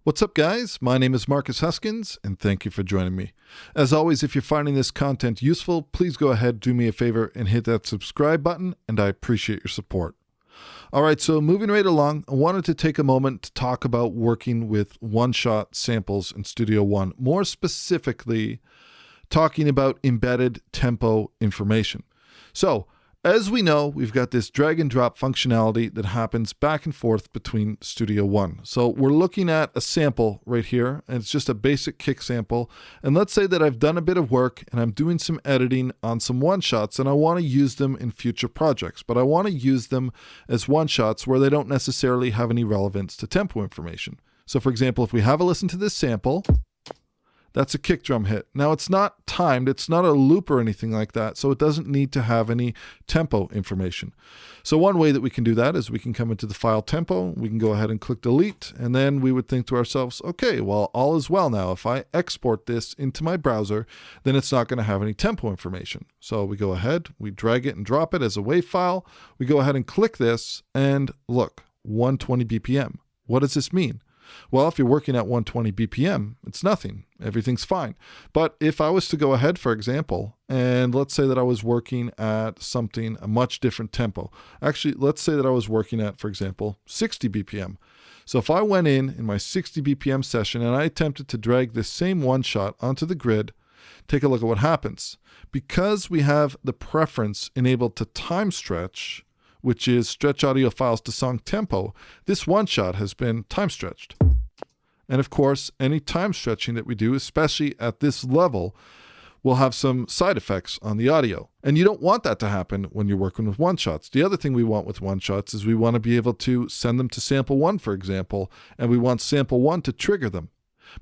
What's up, guys? My name is Marcus Huskins, and thank you for joining me. As always, if you're finding this content useful, please go ahead, do me a favor, and hit that subscribe button, and I appreciate your support. All right, so moving right along, I wanted to take a moment to talk about working with one-shot samples in Studio One, more specifically talking about embedded tempo information. So, as we know, we've got this drag and drop functionality that happens back and forth between Studio One. So we're looking at a sample right here, and it's just a basic kick sample. And let's say that I've done a bit of work and I'm doing some editing on some one-shots and I want to use them in future projects, but I want to use them as one-shots where they don't necessarily have any relevance to tempo information. So for example, if we have a listen to this sample, that's a kick drum hit. Now it's not timed, it's not a loop or anything like that, so it doesn't need to have any tempo information. So one way that we can do that is we can come into the file tempo, we can go ahead and click delete, and then we would think to ourselves, okay, well, all is well now. If I export this into my browser, then it's not going to have any tempo information. So we go ahead, we drag it and drop it as a WAV file, we go ahead and click this, and look, 120 BPM. What does this mean? Well, if you're working at 120 BPM, it's nothing. Everything's fine. But if I was to go ahead, for example, and let's say that I was working at something, a much different tempo. Actually, let's say that I was working at, for example, 60 BPM. So if I went in my 60 BPM session and I attempted to drag this same one shot onto the grid, take a look at what happens. Because we have the preference enabled to time stretch, which is stretch audio files to song tempo, this one shot has been time stretched. And of course, any time stretching that we do, especially at this level, will have some side effects on the audio. And you don't want that to happen when you're working with one shots. The other thing we want with one shots is we want to be able to send them to sample one, for example, and we want sample one to trigger them.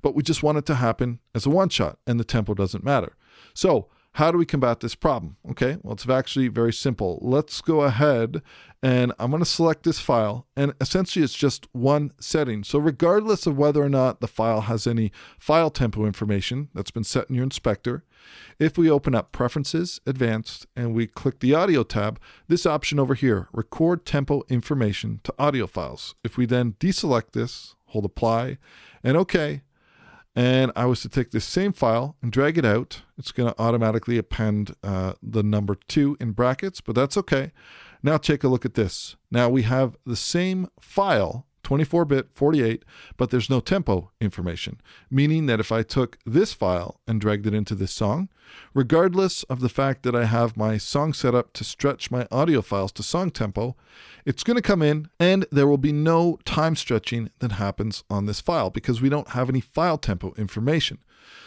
But we just want it to happen as a one shot, and the tempo doesn't matter. So, how do we combat this problem? Okay, well, it's actually very simple. Let's go ahead and I'm going to select this file, and essentially it's just one setting. So regardless of whether or not the file has any file tempo information that's been set in your inspector, if we open up Preferences, Advanced, and we click the Audio tab, this option over here, Record Tempo Information to Audio Files. If we then deselect this, hold Apply, and OK, and I was to take this same file and drag it out, it's going to automatically append the number 2 in brackets, but that's okay. Now take a look at this. Now we have the same file, 24-bit, 48, but there's no tempo information, meaning that if I took this file and dragged it into this song, regardless of the fact that I have my song set up to stretch my audio files to song tempo, it's going to come in and there will be no time stretching that happens on this file because we don't have any file tempo information.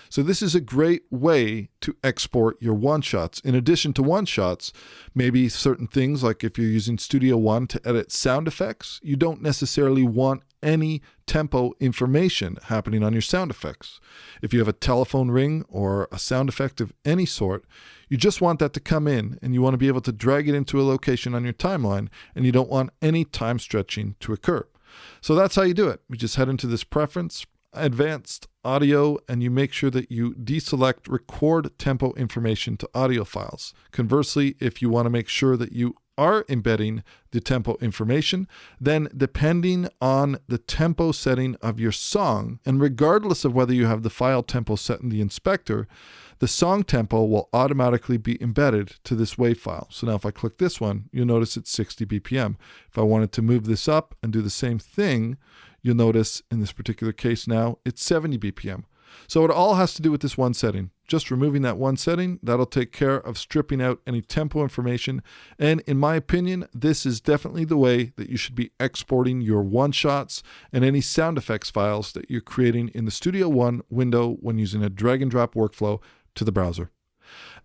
So this is a great way to export your one-shots. In addition to one-shots, maybe certain things like if you're using Studio One to edit sound effects, you don't necessarily want any tempo information happening on your sound effects. If you have a telephone ring or a sound effect of any sort, you just want that to come in and you want to be able to drag it into a location on your timeline, and you don't want any time stretching to occur. So that's how you do it. We just head into this preference, Advanced Audio, and you make sure that you deselect Record Tempo Information to Audio Files. Conversely, if you want to make sure that you are embedding the tempo information, then depending on the tempo setting of your song, and regardless of whether you have the file tempo set in the inspector, the song tempo will automatically be embedded to this WAV file. So now if I click this one, you'll notice it's 60 BPM. If I wanted to move this up and do the same thing, you'll notice in this particular case now, it's 70 BPM. So it all has to do with this one setting. Just removing that one setting, that'll take care of stripping out any tempo information. And in my opinion, this is definitely the way that you should be exporting your one-shots and any sound effects files that you're creating in the Studio One window when using a drag and drop workflow to the browser.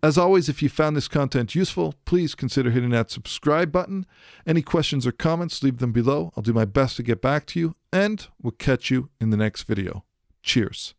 As always, if you found this content useful, please consider hitting that subscribe button. Any questions or comments, leave them below. I'll do my best to get back to you, and we'll catch you in the next video. Cheers.